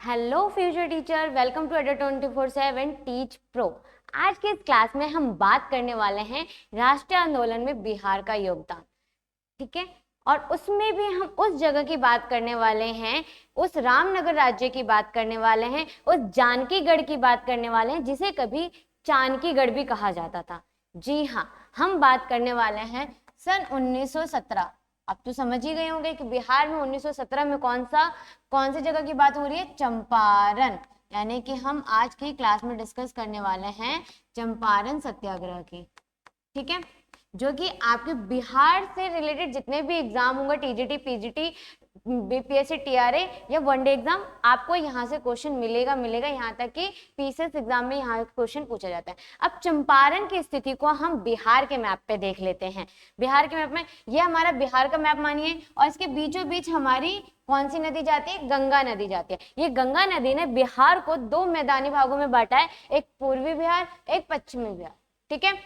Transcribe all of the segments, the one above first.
Hello future teacher, welcome to Adda 24/7 teach pro. आज के इस क्लास में हम बात करने वाले हैं राष्ट्रीय आंदोलन में बिहार का योगदान। ठीक है, और उसमें भी हम उस जगह की बात करने वाले हैं, उस रामनगर राज्य की बात करने वाले हैं, उस जानकीगढ़ की बात करने वाले हैं जिसे कभी चानकीगढ़ भी कहा जाता था। जी हाँ, हम बात करने वाले हैं सन 1917। अब तो समझ ही गए होंगे कि बिहार में 1917 में कौन सी जगह की बात हो रही है? चंपारण। यानी कि हम आज की क्लास में डिस्कस करने वाले हैं चंपारण सत्याग्रह की। ठीक है, जो कि आपके बिहार से रिलेटेड जितने भी एग्जाम होंगे, टीजीटी, पीजीटी, बीपीएससी, टीआरए या वनडे एग्जाम, आपको यहाँ से क्वेश्चन मिलेगा। यहाँ तक कि पीसीएस एग्जाम में यहाँ क्वेश्चन पूछा जाता है। अब चंपारण की स्थिति को हम बिहार के मैप पे देख लेते हैं। बिहार के मैप में ये हमारा बिहार का मैप मानिए, और इसके बीचों बीच हमारी कौन सी नदी जाती है? गंगा नदी जाती है। ये गंगा नदी ने बिहार को दो मैदानी भागों में बांटा है, एक पूर्वी बिहार, एक पश्चिमी बिहार। ठीक है,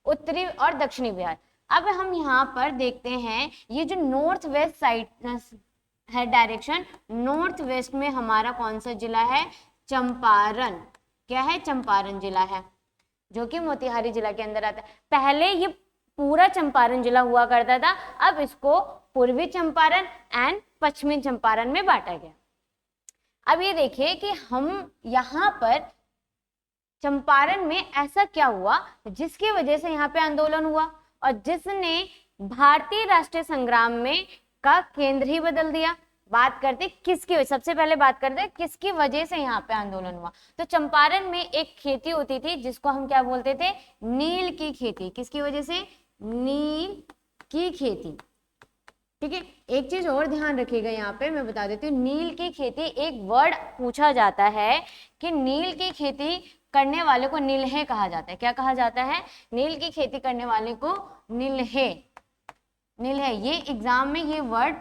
उत्तरी और दक्षिणी बिहार। अब हम यहाँ पर देखते हैं, ये जो नॉर्थ वेस्ट साइड है डायरेक्शन, नॉर्थ वेस्ट में हमारा कौन सा जिला है? चंपारण। क्या है? चंपारण जिला है, जो कि मोतिहारी जिला के अंदर आता है। पहले ये पूरा चंपारण जिला हुआ करता था, अब इसको पूर्वी चंपारण एंड पश्चिमी चंपारण में बांटा गया। अब ये देखिए कि हम यहाँ पर चंपारण में ऐसा क्या हुआ जिसकी वजह से यहाँ पे आंदोलन हुआ और जिसने भारतीय राष्ट्रीय संग्राम में का केंद्र ही बदल दिया। बात करते किसकी, सबसे पहले बात करते किसकी वजह से यहाँ पे आंदोलन हुआ। तो चंपारण में एक खेती होती थी जिसको हम क्या बोलते थे? नील की खेती। किसकी वजह से? नील की खेती। ठीक है, एक चीज और ध्यान रखिएगा, यहाँ पे मैं बता देती हूँ, नील की खेती एक वर्ड पूछा जाता है कि नील की खेती करने वाले को नीलहे कहा जाता है। क्या कहा जाता है? नील की खेती करने वाले को नीलहे। नीलहे, ये एग्जाम में ये वर्ड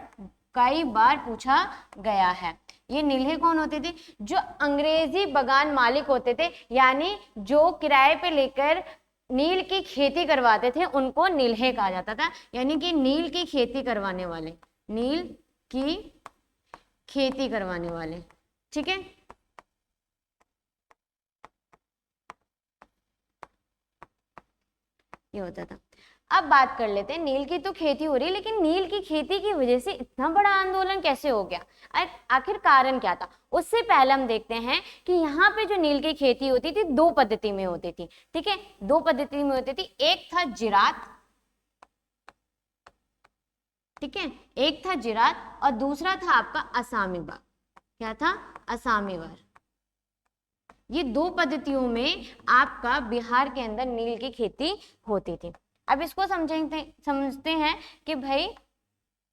कई बार पूछा गया है। ये नीलहे कौन होते थे? जो अंग्रेजी बगान मालिक होते थे, यानी जो किराए पे लेकर नील की खेती करवाते थे, उनको नीलहे कहा जाता था। यानी कि नील की खेती करवाने वाले, नील की खेती करवाने वाले। ठीक है, ये होता था। अब बात कर लेते हैं, नील की तो खेती हो रही है, लेकिन नील की खेती की वजह से इतना बड़ा आंदोलन कैसे हो गया? आखिर कारण क्या था? उससे पहले हम देखते हैं कि यहाँ पे जो नील की खेती होती थी, दो पद्धति में होती थी। ठीक है, दो पद्धति में होती थी। एक था जिरात, ठीक है, एक था जिरात और दूसरा था आपका असामी वार। क्या था? असामी वार। ये दो पद्धतियों में आपका बिहार के अंदर नील की खेती होती थी। अब इसको समझते हैं कि भाई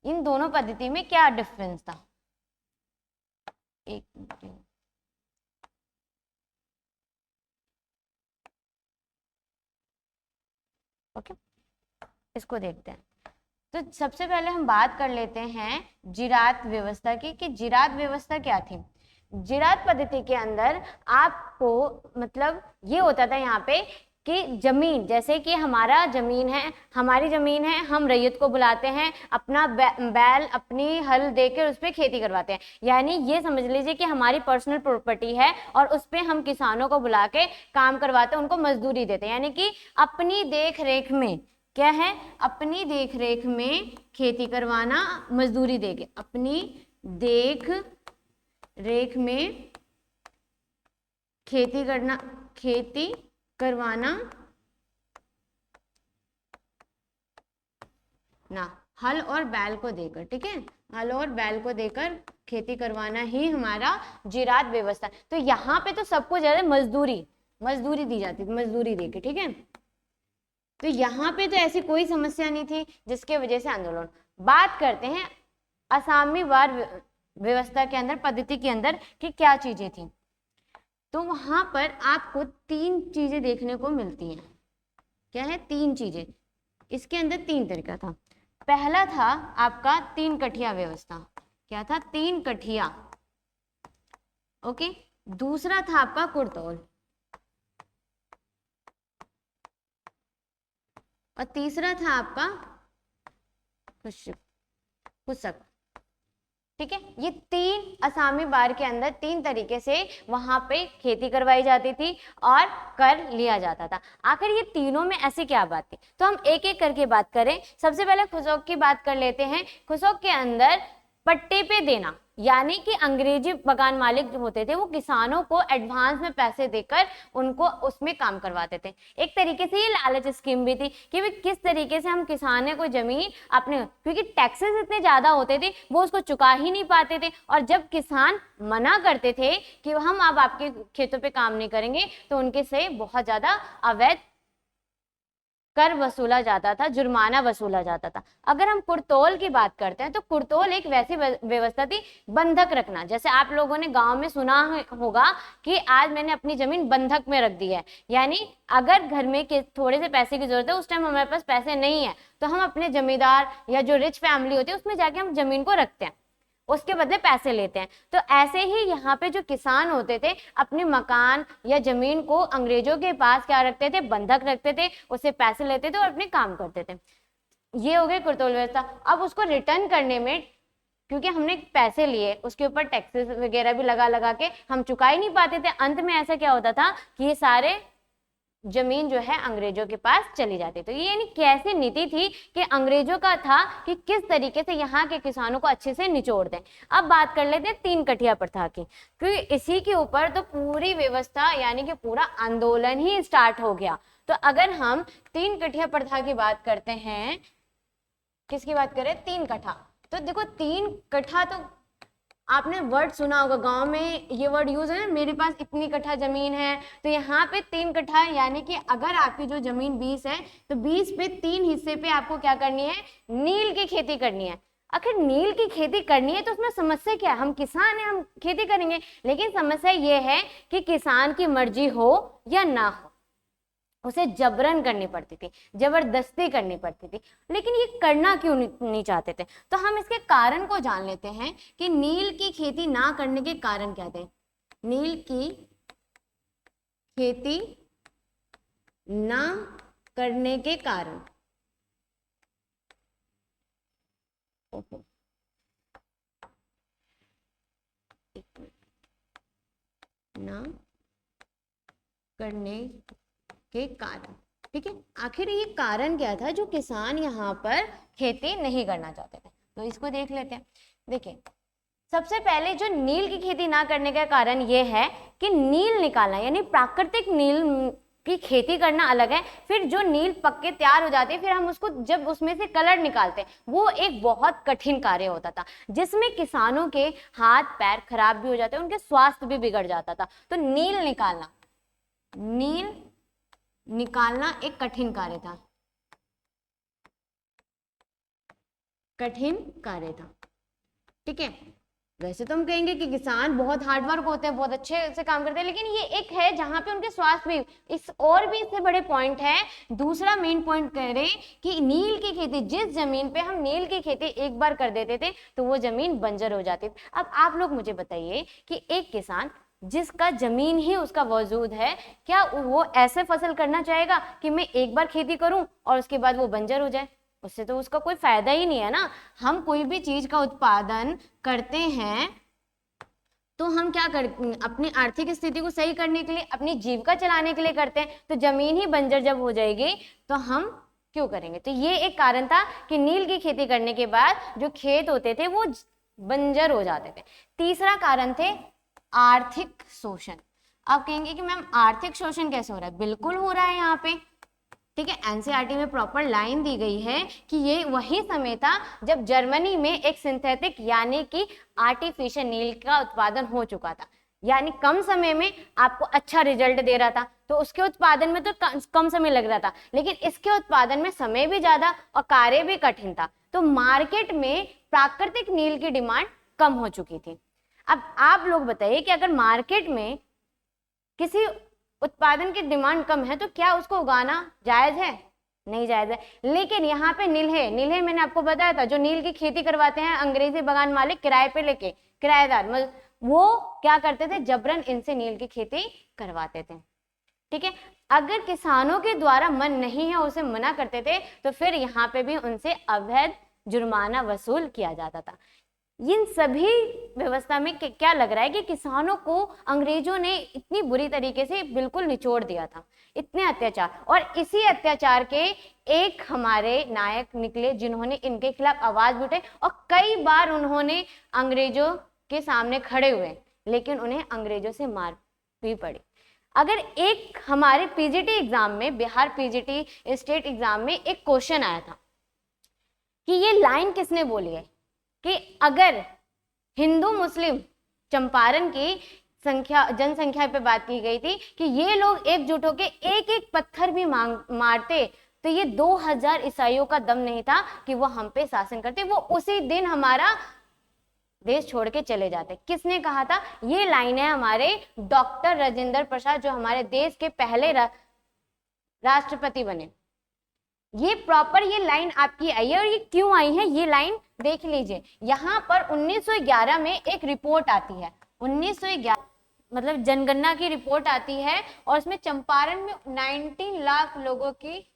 इन दोनों पद्धति में क्या डिफरेंस था। एक मिनट, ओके, इसको देखते हैं। तो सबसे पहले हम बात कर लेते हैं जिरात व्यवस्था की, कि जिरात व्यवस्था क्या थी। जिरात पद्धति के अंदर आपको मतलब ये होता था यहाँ पे कि जमीन, जैसे कि हमारा जमीन है, हमारी जमीन है, हम रैयत को बुलाते हैं, अपना बैल अपनी हल देकर उस पर खेती करवाते हैं। यानी ये समझ लीजिए कि हमारी पर्सनल प्रॉपर्टी है और उस पर हम किसानों को बुला के काम करवाते हैं, उनको मजदूरी देते हैं। यानी कि अपनी देख रेख में, क्या है? अपनी देख रेख में खेती करवाना, मजदूरी देके अपनी देख रेख में खेती करना, खेती करवाना ना, हल और बैल को देकर। ठीक है, हल और बैल को देकर खेती करवाना ही हमारा जिरात व्यवस्था। तो यहाँ पे तो सबको ज्यादा मजदूरी दी जाती थी, मजदूरी देके। ठीक है, तो यहाँ पे तो ऐसी कोई समस्या नहीं थी जिसके वजह से आंदोलन। बात करते हैं असामी वार व्यवस्था के अंदर, पद्धति के अंदर, कि क्या चीजें थी। तो वहां पर आपको तीन चीजें देखने को मिलती हैं। क्या है? तीन चीजें। इसके अंदर तीन तरीका था। पहला था आपका तीन कठिया व्यवस्था। क्या था? तीन कठिया। ओके, दूसरा था आपका कुर्तौल और तीसरा था आपका कुशक। ठीक है। ये 3 असामी बार के अंदर 3 तरीके से वहां पे खेती करवाई जाती थी और कर लिया जाता था। आखिर ये तीनों में ऐसी क्या बात थी, तो हम एक एक करके बात करें। सबसे पहले खुशौक की बात कर लेते हैं। खुशौक के अंदर पट्टे पे देना, यानी कि अंग्रेजी बगान मालिक जो होते थे वो किसानों को एडवांस में पैसे देकर उनको उसमें काम करवाते थे। एक तरीके से ये लालच स्कीम भी थी कि भाई किस तरीके से हम किसानों को जमीन अपने, क्योंकि टैक्सेस इतने ज्यादा होते थे वो उसको चुका ही नहीं पाते थे, और जब किसान मना करते थे कि हम अब आपके खेतों पे काम नहीं करेंगे तो उनके से बहुत ज्यादा अवैध कर वसूला जाता था, जुर्माना वसूला जाता था। अगर हम कुर्तोल की बात करते हैं तो कुर्तोल एक वैसी व्यवस्था थी, बंधक रखना। जैसे आप लोगों ने गांव में सुना होगा कि आज मैंने अपनी जमीन बंधक में रख दी है, यानी अगर घर में थोड़े से पैसे की जरूरत है, उस टाइम हमारे पास पैसे नहीं है, तो हम अपने जमींदार या जो रिच फैमिली होती है उसमें जाके हम जमीन को रखते हैं, उसके बदले पैसे लेते हैं। तो ऐसे ही यहाँ पे जो किसान होते थे अपने मकान या जमीन को अंग्रेजों के पास क्या रखते थे, बंधक रखते थे, उससे पैसे लेते थे और अपने काम करते थे। ये हो गई कुर्तोल व्यवस्था। अब उसको रिटर्न करने में, क्योंकि हमने पैसे लिए, उसके ऊपर टैक्सेस वगैरह भी लगा के हम चुका ही नहीं पाते थे। अंत में ऐसा क्या होता था कि ये सारे जमीन जो है अंग्रेजों के पास चली जाती। तो ये यानी कैसी नीति थी कि अंग्रेजों का था कि किस तरीके से यहाँ के किसानों को अच्छे से निचोड़ दें। अब बात कर लेते हैं 3 कठिया प्रथा की, क्योंकि इसी के ऊपर तो पूरी व्यवस्था यानी कि पूरा आंदोलन ही स्टार्ट हो गया। तो अगर हम 3 कठिया प्रथा की बात करते हैं, किसकी बात करें, 3 कठा, तो देखो 3 कठा तो आपने वर्ड सुना होगा, गांव में ये वर्ड यूज है ना, मेरे पास इतनी कट्ठा जमीन है। तो यहाँ पे 3 कट्ठा यानी कि अगर आपकी जो जमीन 20 है तो 20 पे 3 हिस्से पे आपको क्या करनी है, नील की खेती करनी है। आखिर नील की खेती करनी है तो उसमें समस्या क्या है, हम किसान हैं, हम खेती करेंगे, लेकिन समस्या ये है कि किसान की मर्जी हो या ना हो, उसे जबरन करनी पड़ती थी, जबरदस्ती करनी पड़ती थी। लेकिन ये करना क्यों नहीं चाहते थे, तो हम इसके कारण को जान लेते हैं कि नील की खेती ना करने के कारण क्या थे। नील की खेती ना करने के कारण, ना करने के कारण, ठीक है। आखिर ये कारण क्या था जो किसान यहाँ पर खेती नहीं करना चाहते थे, तो इसको देख लेते हैं। देखिए सबसे पहले जो नील की खेती ना करने का कारण ये है कि नील निकालना, यानी प्राकृतिक नील की खेती करना अलग है, फिर जो नील पक के तैयार हो जाती है फिर हम उसको जब उसमें से कलर निकालते हैं, वो एक बहुत कठिन कार्य होता था, जिसमें किसानों के हाथ पैर खराब भी हो जाते, उनके स्वास्थ्य भी बिगड़ जाता था। तो नील निकालना एक कठिन कार्य था, कठिन कार्य था, ठीक है। वैसे तो हम कहेंगे कि किसान बहुत हार्डवर्क होते हैं, बहुत अच्छे से काम करते हैं, लेकिन ये एक है जहां पे उनके स्वास्थ्य भी, इस और भी इससे बड़े पॉइंट है। दूसरा मेन पॉइंट कह रहे कि नील की खेती, जिस जमीन पे हम नील की खेती एक बार कर देते थे तो वो जमीन बंजर हो जाती थी। अब आप लोग मुझे बताइए कि एक किसान जिसका जमीन ही उसका वजूद है, क्या वो ऐसे फसल करना चाहेगा कि मैं एक बार खेती करूं और उसके बाद वो बंजर हो जाए? उससे तो उसका कोई फायदा ही नहीं है ना। हम कोई भी चीज का उत्पादन करते हैं तो हम क्या करते हैं, अपनी आर्थिक स्थिति को सही करने के लिए, अपनी जीविका चलाने के लिए करते हैं। तो जमीन ही बंजर जब हो जाएगी तो हम क्यों करेंगे? तो ये एक कारण था कि नील की खेती करने के बाद जो खेत होते थे वो बंजर हो जाते थे। तीसरा कारण थे आर्थिक शोषण। आप कहेंगे कि मैम आर्थिक शोषण कैसे हो रहा है? बिल्कुल हो रहा है यहाँ पे, ठीक है। एनसीईआरटी में प्रॉपर लाइन दी गई है कि ये वही समय था जब जर्मनी में एक सिंथेटिक यानी कि आर्टिफिशियल नील का उत्पादन हो चुका था, यानी कम समय में आपको अच्छा रिजल्ट दे रहा था। तो उसके उत्पादन में तो कम समय लग रहा था, लेकिन इसके उत्पादन में समय भी ज्यादा और कार्य भी कठिन था। तो मार्केट में प्राकृतिक नील की डिमांड कम हो चुकी थी। अब आप लोग बताइए कि अगर मार्केट में किसी उत्पादन की डिमांड कम है तो क्या उसको उगाना जायज है? नहीं जायज है। लेकिन यहाँ पे नील है मैंने आपको बताया था, जो नील की खेती करवाते हैं अंग्रेजी बगान मालिक किराए पे लेके, किराएदार, वो क्या करते थे, जबरन इनसे नील की खेती करवाते थे, ठीक है। अगर किसानों के द्वारा मन नहीं है, उसे मना करते थे, तो फिर यहाँ पे भी उनसे अवैध जुर्माना वसूल किया जाता था। इन सभी व्यवस्था में क्या लग रहा है कि किसानों को अंग्रेजों ने इतनी बुरी तरीके से बिल्कुल निचोड़ दिया था, इतने अत्याचार। और इसी अत्याचार के एक हमारे नायक निकले जिन्होंने इनके खिलाफ आवाज भी उठाई और कई बार उन्होंने अंग्रेजों के सामने खड़े हुए, लेकिन उन्हें अंग्रेजों से मार भी पड़ी। अगर एक हमारे पीजीटी एग्जाम में, बिहार पीजीटी स्टेट एग्जाम में एक क्वेश्चन आया था कि ये लाइन किसने बोली है कि अगर हिंदू मुस्लिम चंपारण की संख्या, जनसंख्या पे बात की गई थी कि ये लोग एकजुट होकर एक एक पत्थर भी मारते तो ये 2000 ईसाइयों का दम नहीं था कि वो हम पे शासन करते, वो उसी दिन हमारा देश छोड़ के चले जाते। किसने कहा था? ये लाइन है हमारे डॉक्टर राजेंद्र प्रसाद, जो हमारे देश के पहले राष्ट्रपति बने। ये प्रॉपर ये लाइन आपकी आई है, और ये क्यों आई है ये लाइन देख लीजिए। यहाँ पर 1911 में एक रिपोर्ट आती है, 1911 मतलब जनगणना की रिपोर्ट आती है, और उसमें चंपारण में 19 लाख लोगों की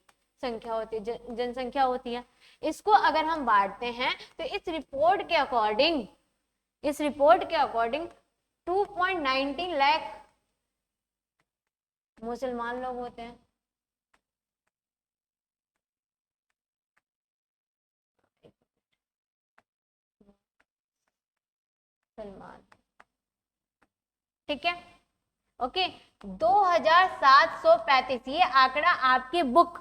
संख्या होती है, जनसंख्या होती है। इसको अगर हम बांटते हैं तो इस रिपोर्ट के अकॉर्डिंग 2.19 लाख मुसलमान लोग होते हैं। मुसलमान, ठीक है, ओके। 2735 ये आंकड़ा आपकी बुक,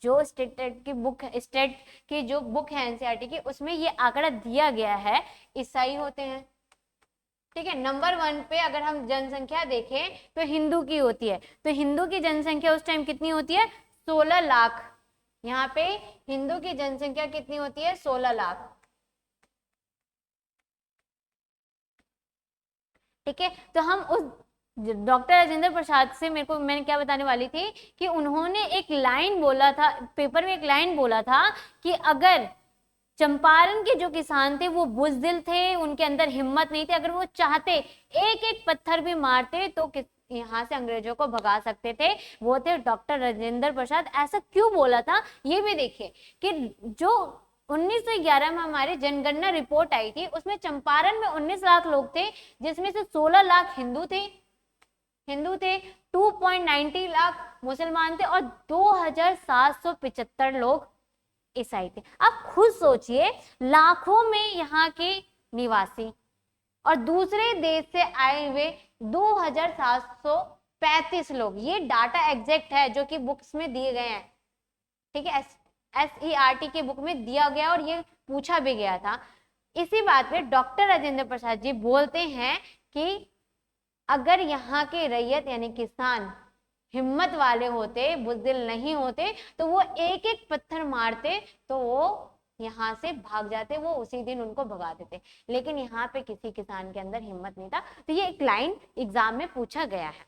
जो स्टेट की बुक है, स्टेट की जो बुक है एनसीईआरटी की, उसमें ये आंकड़ा दिया गया है। ईसाई होते हैं, ठीक है। नंबर 1 पे अगर हम जनसंख्या देखें तो हिंदू की होती है, तो हिंदू की जनसंख्या उस टाइम कितनी होती है? 16 लाख। यहाँ पे हिंदू की जनसंख्या कितनी होती है? 16 लाख, ठीक है। तो हम उस डॉक्टर राजेंद्र प्रसाद से मैंने क्या बताने वाली थी कि उन्होंने एक लाइन बोला था, पेपर में एक लाइन बोला था कि अगर चंपारण के जो किसान थे वो बुजदिल थे, उनके अंदर हिम्मत नहीं थी, अगर वो चाहते एक एक पत्थर भी मारते तो यहाँ से अंग्रेजों को भगा सकते थे, वो थे डॉक्टर राजेंद्र प्रसाद। ऐसा क्यों बोला था ये भी देखिए कि जो 1911 में हमारी जनगणना रिपोर्ट आई थी उसमें चंपारण में 19 लाख लोग थे, जिसमें से 16 लाख हिंदू थे 2.90 लाख मुसलमान थे और 2775 लोग ईसाई थे। आप खुद सोचिए, लाखों में यहाँ के निवासी और दूसरे देश से आए हुए 2735 लोग। ये डाटा एग्जैक्ट है जो कि बुक्स में दिए गए हैं, ठीक है, एसईआरटी की बुक में दिया गया और ये पूछा भी गया था। इसी बात पे डॉक्टर राजेंद्र प्रसाद जी बोलते हैं कि अगर यहाँ के रैयत यानी किसान हिम्मत वाले होते, बुज़दिल नहीं होते, तो वो एक एक पत्थर मारते तो वो यहाँ से भाग जाते, वो उसी दिन उनको भगा देते। लेकिन यहाँ पे किसी किसान के अंदर हिम्मत नहीं था। तो ये एक लाइन एग्जाम में पूछा गया है,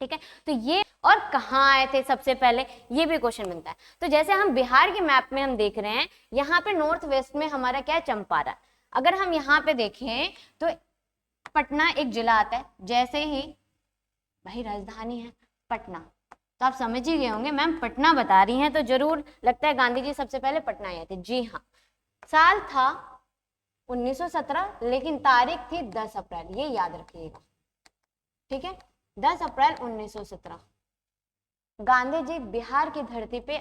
ठीक है। तो ये और कहाँ आए थे सबसे पहले, ये भी क्वेश्चन बनता है। तो जैसे हम बिहार के मैप में हम देख रहे हैं, यहाँ पे नॉर्थ वेस्ट में हमारा क्या है? चंपारण। अगर हम यहाँ पे देखें तो पटना एक जिला आता है, जैसे ही भाई राजधानी है पटना, तो आप समझ ही गए होंगे मैम पटना बता रही हैं तो जरूर लगता है गांधी जी सबसे पहले पटना आए थे। जी हाँ, साल था 1917, लेकिन तारीख थी 10 अप्रैल, ये याद रखिएगा, ठीक है। 10 अप्रैल 1917 गांधी जी बिहार की धरती पे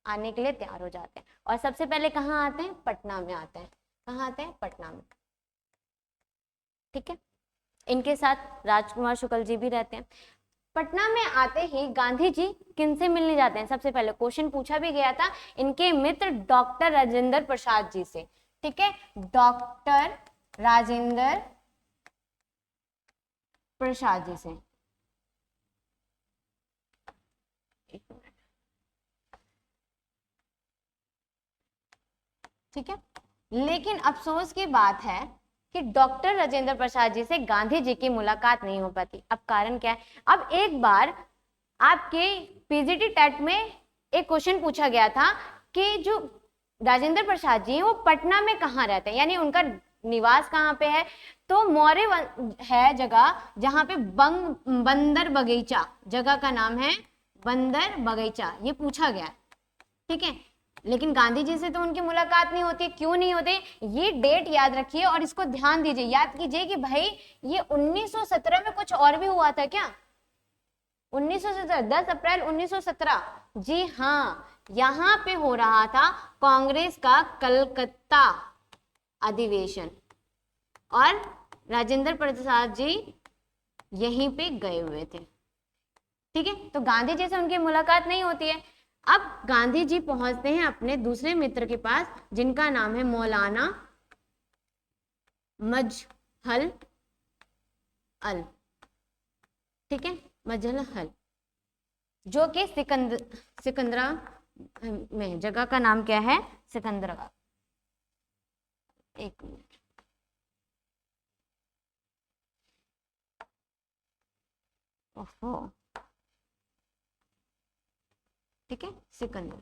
आने के लिए तैयार हो जाते हैं और सबसे पहले कहाँ आते हैं? पटना में आते हैं। कहाँ आते हैं? पटना में, ठीक है। इनके साथ राजकुमार शुक्ल जी भी रहते हैं। पटना में आते ही गांधी जी किनसे मिलने जाते हैं? सबसे पहले क्वेश्चन पूछा भी गया था इनके मित्र डॉक्टर राजेंद्र प्रसाद जी से, ठीक है, डॉक्टर राजेंद्र प्रसाद जी से। ठीक है, लेकिन अफसोस की बात है कि डॉक्टर राजेंद्र प्रसाद जी से गांधी जी की मुलाकात नहीं हो पाती। अब कारण क्या है? अब एक बार आपके पीजीटी टेट में एक क्वेश्चन पूछा गया था कि जो राजेंद्र प्रसाद जी हैं वो पटना में कहाँ रहते हैं, यानी उनका निवास कहाँ पे है? तो मौर्य है जगह जहाँ पे बंदर बगीचा, जगह का नाम है बंदर बगीचा, ये पूछा गया, ठीक है। लेकिन गांधी जी से तो उनकी मुलाकात नहीं होती। क्यों नहीं होती? ये डेट याद रखिए और इसको ध्यान दीजिए, याद कीजिए कि भाई ये 1917 में कुछ और भी हुआ था क्या? 1917, 10 अप्रैल 1917, जी हाँ, यहाँ पे हो रहा था कांग्रेस का कलकत्ता अधिवेशन और राजेंद्र प्रसाद जी यहीं पे गए हुए थे। ठीक है, तो गांधी जी से उनकी मुलाकात नहीं होती है। अब गांधी जी पहुंचते हैं अपने दूसरे मित्र के पास जिनका नाम है मौलाना मजहल अल, ठीक है, मजहल अल, जो कि सिकंदरा में, जगह का नाम क्या है? सिकंदराबाद। एक मिनट, ओहो, ठीक है, सिकंदर,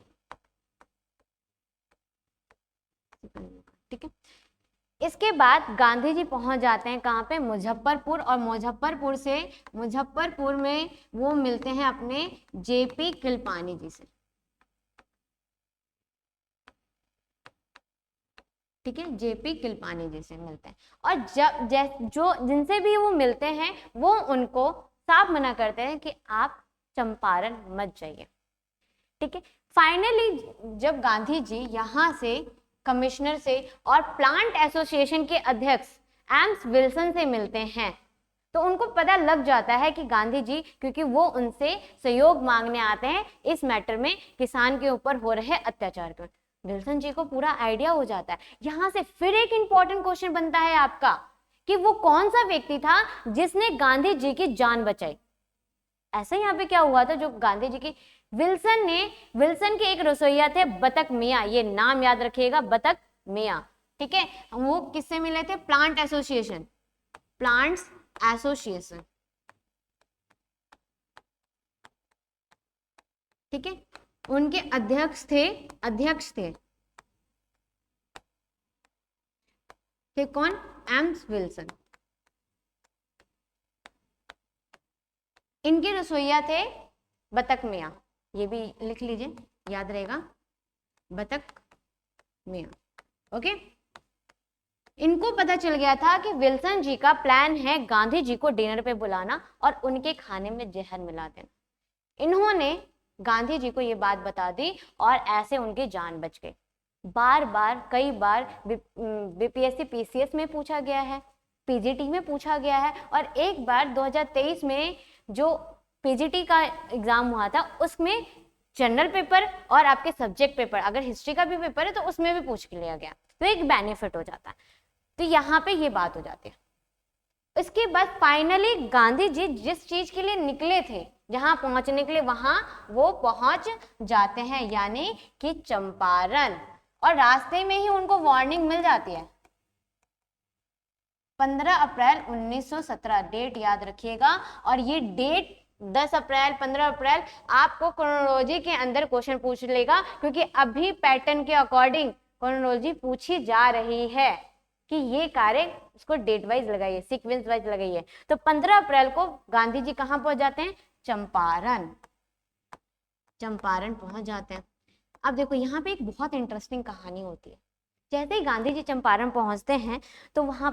ठीक है। इसके बाद गांधी जी पहुंच जाते हैं कहाँ पे? मुजफ्फरपुर, और मुजफ्फरपुर में वो मिलते हैं अपने जेपी कृपलानी जी से, ठीक है, जेपी कृपलानी जी से मिलते हैं। और जो जिनसे भी वो मिलते हैं वो उनको साफ मना करते हैं कि आप चंपारण मत जाइए, ठीक है। फाइनली जब गांधी जी यहाँ से कमिश्नर से और प्लांट एसोसिएशन के अध्यक्ष एम्स विल्सन से मिलते हैं तो उनको पता लग जाता है कि गांधी जी, क्योंकि वो उनसे सहयोग मांगने आते हैं इस मैटर में, किसान के ऊपर हो रहे अत्याचार के। विल्सन जी को पूरा आइडिया हो जाता है। यहां से फिर एक इंपॉर्टेंट क्वेश्चन बनता है आपका कि वो कौन सा व्यक्ति था जिसने गांधी जी की जान बचाई। ऐसा यहाँ पे क्या हुआ था जो गांधी जी की, विल्सन के एक रसोइया थे बतक मियाँ, ये नाम याद रखिएगा, बतक मियाँ, ठीक है। वो किससे मिले थे? प्लांट्स एसोसिएशन, ठीक है। उनके अध्यक्ष थे कौन? AIIMS Wilson. इनके रसोइया थे बतक मियाँ, ये भी लिख लीजिए, याद रहेगा, बतक मियाँ, ओके। इनको पता चल गया था कि विल्सन जी का प्लान है गांधी जी को डिनर पे बुलाना और उनके खाने में जहर मिला देना। इन्होंने गांधी जी को ये बात बता दी और ऐसे उनकी जान बच गई। कई बार बीपीएससी पीसीएस में पूछा गया है, पीजीटी में पूछा गया है, और एक बार 2023 में जो पीजीटी का एग्जाम हुआ था उसमें जनरल पेपर और आपके सब्जेक्ट पेपर, अगर हिस्ट्री का भी पेपर है तो उसमें भी पूछ के लिया गया, तो एक बेनिफिट हो जाता है। तो यहाँ पे ये बात हो जाती है। इसके बाद फाइनली गांधी जी जिस चीज के लिए निकले थे, जहां पहुंचने के लिए, वहां वो पहुंच जाते हैं, यानी कि चंपारण। और रास्ते में ही उनको वार्निंग मिल जाती है। 15 अप्रैल 1917 डेट याद रखिएगा। और ये डेट 10 अप्रैल 15 अप्रैल आपको क्रोनोलॉजी के अंदर क्वेश्चन पूछ लेगा, क्योंकि अभी पैटर्न के अकॉर्डिंग क्रोनोलॉजी पूछी जा रही है कि ये कार्य, उसको डेट वाइज लगाइए, सीक्वेंस वाइज लगाइए। तो 15 अप्रैल को गांधी जी कहाँ पहुंच जाते हैं? चंपारण पहुंच जाते हैं। अब देखो यहाँ पे एक बहुत इंटरेस्टिंग कहानी होती है। जैसे ही गांधी जी चंपारण पहुंचते हैं तो वहां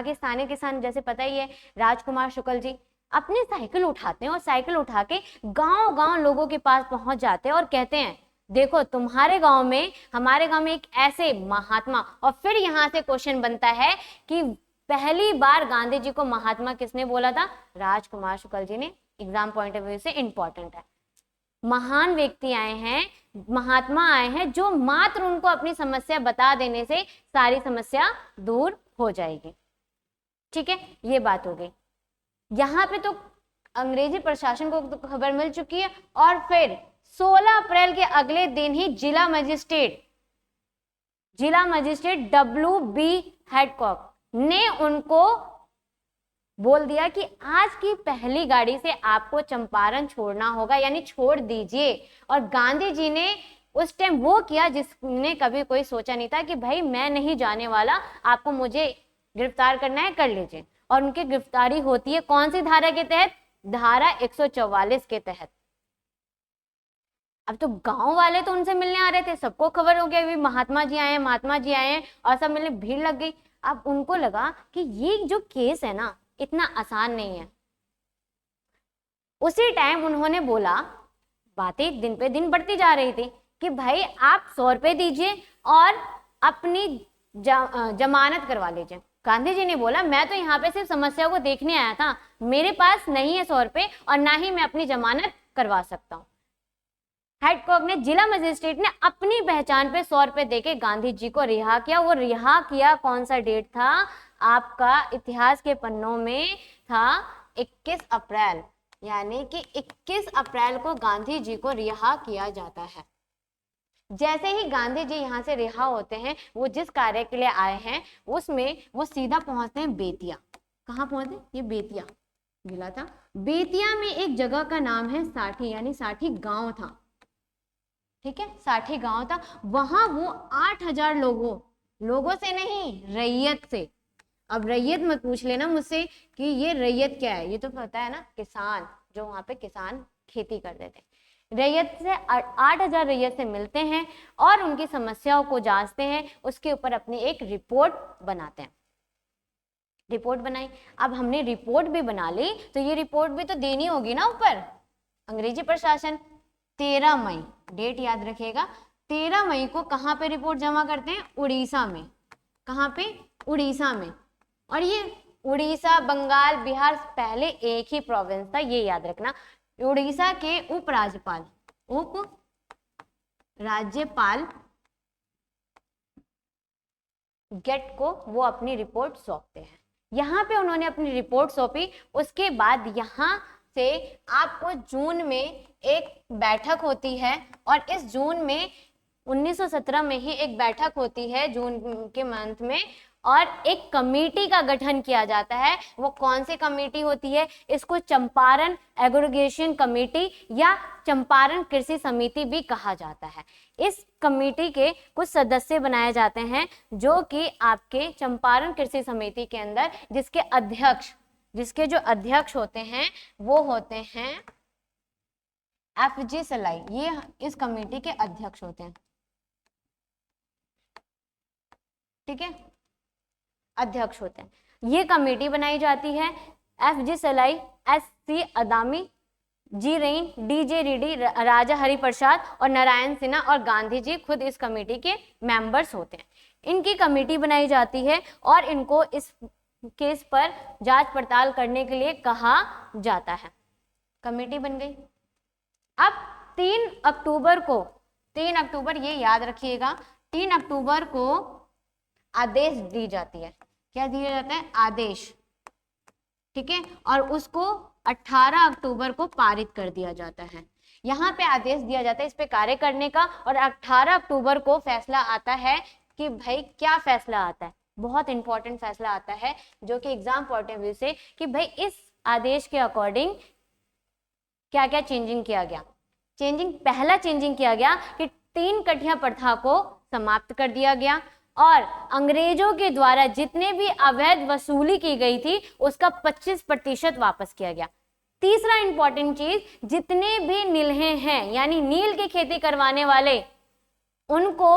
के स्थानीय किसान, जैसे पता ही है, राजकुमार शुक्ल जी अपनी साइकिल उठाते हैं और साइकिल उठा के गांव लोगों के पास पहुंच जाते हैं और कहते हैं, देखो तुम्हारे गांव में, हमारे गांव में एक ऐसे महात्मा। और फिर यहाँ से क्वेश्चन बनता है कि पहली बार गांधी जी को महात्मा किसने बोला था? राजकुमार शुक्ल जी ने। एग्जाम पॉइंट ऑफ व्यू से इंपॉर्टेंट है। महान व्यक्ति आए हैं, महात्मा आए हैं, जो मात्र उनको अपनी समस्या बता देने से सारी समस्या दूर हो जाएगी। ठीक है, ये बात हो गई। यहाँ पे तो अंग्रेजी प्रशासन को तो खबर मिल चुकी है। और फिर 16 अप्रैल के अगले दिन ही जिला मजिस्ट्रेट WB हैडकॉक ने उनको बोल दिया कि आज की पहली गाड़ी से आपको चंपारण छोड़ना होगा, यानी छोड़ दीजिए। और गांधी जी ने उस टाइम वो किया जिसने कभी कोई सोचा नहीं था कि भाई मैं नहीं जाने वाला, आपको मुझे गिरफ्तार करना है, कर लीजिए। और उनकी गिरफ्तारी होती है कौन सी धारा के तहत? धारा 144 के तहत। अब तो गांव वाले तो उनसे मिलने आ रहे थे, सबको खबर हो गया भी महात्मा जी आए हैं, महात्मा जी आए हैं, और सब मिलने भीड़ लग गई। अब उनको लगा कि ये जो केस है ना इतना आसान नहीं है। उसी टाइम उन्होंने बोला, बातें दिन पे दिन बढ़ती जा रही थी कि भाई आप 100 रुपए दीजिए और अपनी जमानत करवा लीजिए। गांधी जी ने बोला मैं तो यहाँ पे सिर्फ समस्या को देखने आया था, मेरे पास नहीं है 100 रुपए और ना ही मैं अपनी जमानत करवा सकता हूँ। हैडकॉक ने, जिला मजिस्ट्रेट ने अपनी पहचान पे 100 रुपए देके गांधी जी को रिहा किया। वो रिहा किया कौन सा डेट था आपका इतिहास के पन्नों में था 21 अप्रैल, यानी कि 21 अप्रैल को गांधी जी को रिहा किया जाता है। जैसे ही गांधी जी यहाँ से रिहा होते हैं, वो जिस कार्य के लिए आए हैं उसमें वो सीधा पहुंचते हैं बेतिया। कहाँ पहुंचते? ये बेतिया मिला था। बेतिया में एक जगह का नाम है साठी, यानी साठी गांव था, ठीक है, साठी गांव था। वहां वो 8000 लोगों से नहीं, रैयत से। अब रैयत मत पूछ लेना मुझसे कि ये रैयत क्या है, ये तो पता है ना, किसान, जो वहां पे किसान खेती करते थे। रैयत से 8000 रैयत से मिलते हैं और उनकी समस्याओं को जांचते हैं, उसके ऊपर अपनी एक रिपोर्ट बनाते हैं। रिपोर्ट बनाई। अब हमने रिपोर्ट भी बना ली तो ये रिपोर्ट भी तो देनी होगी ना ऊपर, अंग्रेजी प्रशासन। 13 मई डेट याद रखिएगा, 13 मई को कहाँ पे रिपोर्ट जमा करते हैं? उड़ीसा में। कहाँ पे? उड़ीसा में। और ये उड़ीसा, बंगाल, बिहार पहले एक ही प्रोविंस था, ये याद रखना। उड़ीसा के उपराज्यपाल गेट को वो अपनी रिपोर्ट सौंपते हैं। यहाँ पे उन्होंने अपनी रिपोर्ट सौंपी। उसके बाद यहाँ से आपको जून में एक बैठक होती है और इस जून में 1917 में ही एक बैठक होती है जून के मंथ में, और एक कमेटी का गठन किया जाता है। वो कौन सी कमेटी होती है? इसको चंपारण एग्रीगेशन कमेटी या चंपारण कृषि समिति भी कहा जाता है। इस कमेटी के कुछ सदस्य बनाए जाते हैं जो कि आपके चंपारण कृषि समिति के अंदर, जिसके जो अध्यक्ष होते हैं वो होते हैं FG सलाई, ये इस कमेटी के अध्यक्ष होते हैं, ठीक है, अध्यक्ष होते हैं। ये कमेटी बनाई जाती है। FG सलाई, SC अदामी, जी रैन, DJ रेड्डी, राजा हरि प्रसाद और नारायण सिन्हा और गांधी जी खुद इस कमेटी के मेंबर्स होते हैं। इनकी कमेटी बनाई जाती है और इनको इस केस पर जांच पड़ताल करने के लिए कहा जाता है। कमेटी बन गई। अब 3 अक्टूबर ये याद रखिएगा, 3 अक्टूबर को आदेश दी जाती है। क्या दिया जाता है? आदेश, ठीक है, और उसको 18 अक्टूबर को पारित कर दिया जाता है। यहाँ पे आदेश दिया जाता है इस पे कार्य करने का, और 18 अक्टूबर को फैसला आता है कि भाई क्या फैसला आता है? बहुत इंपॉर्टेंट फैसला आता है जो कि एग्जाम पॉइंट ऑफ व्यू से, कि भाई इस आदेश के अकॉर्डिंग क्या क्या चेंजिंग किया गया। पहला चेंजिंग किया गया कि 3 कठिया प्रथा को समाप्त कर दिया गया और अंग्रेजों के द्वारा जितने भी अवैध वसूली की गई थी उसका 25% वापस किया गया। तीसरा इंपॉर्टेंट चीज, जितने भी नील्हे हैं यानी नील की खेती करवाने वाले, उनको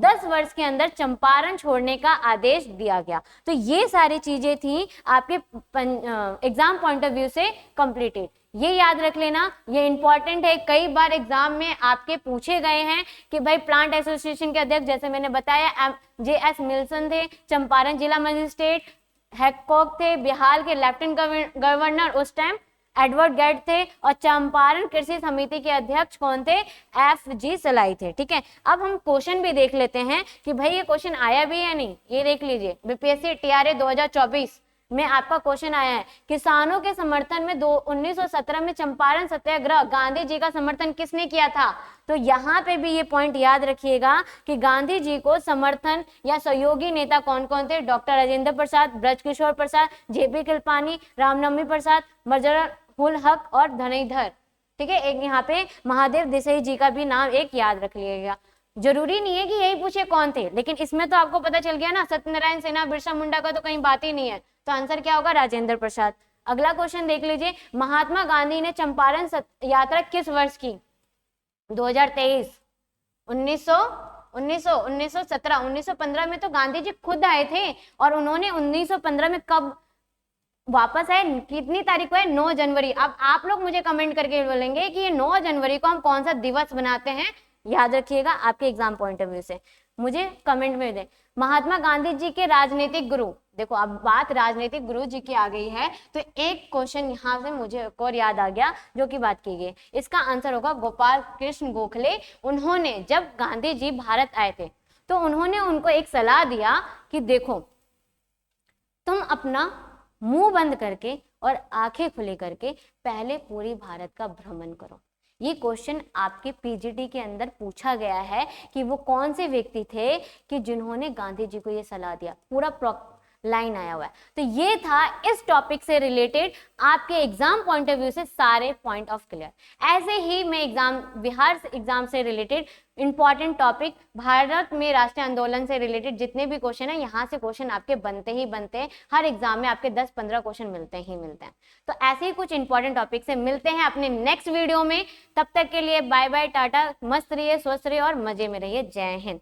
10 वर्ष के अंदर चंपारण छोड़ने का आदेश दिया गया। तो ये सारी चीजें थी आपके एग्जाम पॉइंट ऑफ व्यू से कंप्लीटेड। ये याद रख लेना, ये इंपॉर्टेंट है। कई बार एग्जाम में आपके पूछे गए हैं कि भाई प्लांट एसोसिएशन के अध्यक्ष, जैसे मैंने बताया, JS मिल्सन थे, चंपारण जिला मजिस्ट्रेट। हैडकॉक थे, बिहार के लेफ्टिनेंट गवर्नर उस टाइम एडवर्ड गेट थे, और चंपारण कृषि समिति के अध्यक्ष कौन थे? FG सलाई थे, ठीक है। अब हम क्वेश्चन भी देख लेते हैं कि भाई ये क्वेश्चन आया भी है नहीं। ये देख लीजिए, BPSC TRA 2024 में आपका क्वेश्चन आया है, किसानों के समर्थन में 1917 में चंपारण सत्याग्रह, गांधी जी का समर्थन किसने किया था? तो यहाँ पे भी ये पॉइंट याद रखिएगा कि गांधी जी को समर्थन या सहयोगी नेता कौन कौन थे? डॉक्टर राजेंद्र प्रसाद, ब्रजकिशोर प्रसाद, JP कृपलानी, रामनवमी प्रसाद, मजर हुल हक और धनुधर, ठीक है। एक यहाँ पे महादेव देसाई जी का भी नाम एक याद रख लीजिएगा। जरूरी नहीं है कि यही पूछे कौन थे, लेकिन इसमें तो आपको पता चल गया ना, सत्यनारायण सिन्हा, बिरसा मुंडा का तो कहीं बात ही नहीं है, तो आंसर क्या होगा? राजेंद्र प्रसाद। अगला क्वेश्चन देख लीजिए, महात्मा गांधी ने चंपारण यात्रा किस वर्ष की? 2023, 1900, 1917, 1915 में तो गांधी जी खुद आए थे, और उन्होंने 1915 में कब वापस आए, कितनी तारीख को है, 9 जनवरी। अब आप लोग मुझे कमेंट करके बोलेंगे कि ये 9 जनवरी को हम कौन सा दिवस बनाते हैं, याद रखिएगा आपके एग्जाम पॉइंट ऑफ व्यू से, मुझे कमेंट में दें। महात्मा गांधी जी के राजनीतिक गुरु, देखो अब बात राजनीतिक गुरु जी की आ गई है, तो एक क्वेश्चन यहाँ से मुझे एक और याद आ गया जो कि बात की गई, इसका आंसर होगा गोपाल कृष्ण गोखले। उन्होंने जब गांधी जी भारत आए थे तो उन्होंने उनको एक सलाह दिया कि देखो तुम अपना मुंह बंद करके और आंखें खुली करके पहले पूरी भारत का भ्रमण करो। ये क्वेश्चन आपके पीजीटी के अंदर पूछा गया है कि वो कौन से व्यक्ति थे कि जिन्होंने गांधी जी को ये सलाह दिया, पूरा लाइन आया हुआ है। तो ये था इस टॉपिक से रिलेटेड आपके एग्जाम पॉइंट ऑफ व्यू से सारे पॉइंट ऑफ क्लियर। ऐसे ही मैं बिहार एग्जाम से रिलेटेड इंपॉर्टेंट टॉपिक, भारत में राष्ट्रीय आंदोलन से रिलेटेड जितने भी क्वेश्चन है, यहाँ से क्वेश्चन आपके बनते ही बनते हैं, हर एग्जाम में आपके 10-15 क्वेश्चन मिलते ही मिलते हैं। तो ऐसे ही कुछ इंपॉर्टेंट टॉपिक से मिलते हैं अपने नेक्स्ट वीडियो में। तब तक के लिए बाय बाय, टाटा, मस्त रहिए, स्वस्थ रहिए और मजे में रहिए। जय हिंद।